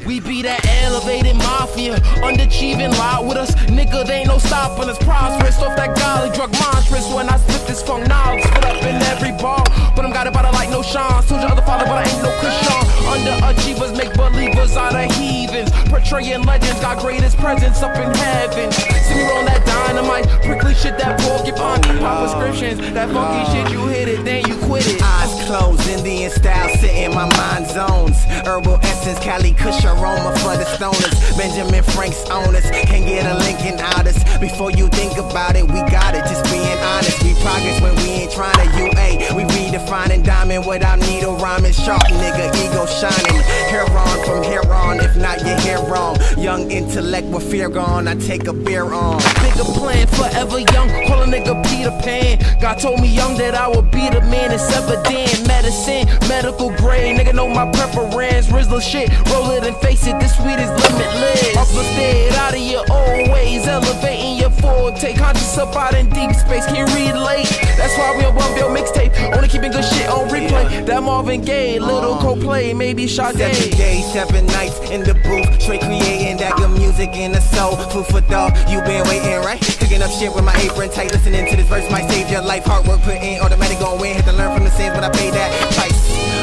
We be that elevated mafia, underachieving, lie with us. Nigga, they ain't no stopping us. Prosperous off that golly drug monstrous. When I spit this funk knowledge, spit up in every bar. But I'm got it by the like no Sean. Told your other father, but I ain't no Christian. Underachievers make believers out of heathens. Portraying legends, got greatest presence up in heaven. See me roll that dynamite, prickly shit that porcupine. Pop prescriptions, that funky shit, you hit it, then you quit it. Eyes closed, Indian style, sit in my mind zones. Herbal essence, Cali Kush aroma for the stoners. Benjamin Frank's owners, can get a Lincoln out us. Before you think about it, we got it, just being honest. We progress when we ain't trying to UA. We redefining diamond without needle rhyming. Sharp nigga, ego shining. Hair on from here on, if not your hair wrong. Young intellect with fear gone, I take a beer on. Bigger plan, forever young, call a nigga Peter Pan. God told me young that I would be the man, it's evident. Medicine, medical grade, nigga know my preference. Rizzler shit, roll it and face it, this weed is limitless. Uplifted out of your old ways, elevating your forte. Conscious up out in deep space, can't relate. That's why we on one bill mixtape, only keeping good shit on replay. That Marvin Gaye, little Coldplay, maybe Sade. 7 days, 7 nights in the booth, straight creating that good music in the soul. Food for thought, you been waiting, right? Cooking up shit with my apron tight, listening to this verse might save your life. Hard work put in, automatic gon' win. Had to learn from the sins, but I paid that price.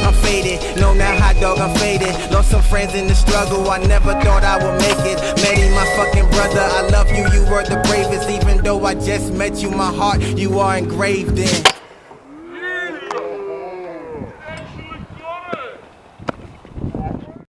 I'm faded, no now hot dog, I'm faded. Lost some friends in the struggle, I never thought I would make it. Met him, my fucking brother, I love you, you were the bravest. Even though I just met you, my heart, you are engraved in.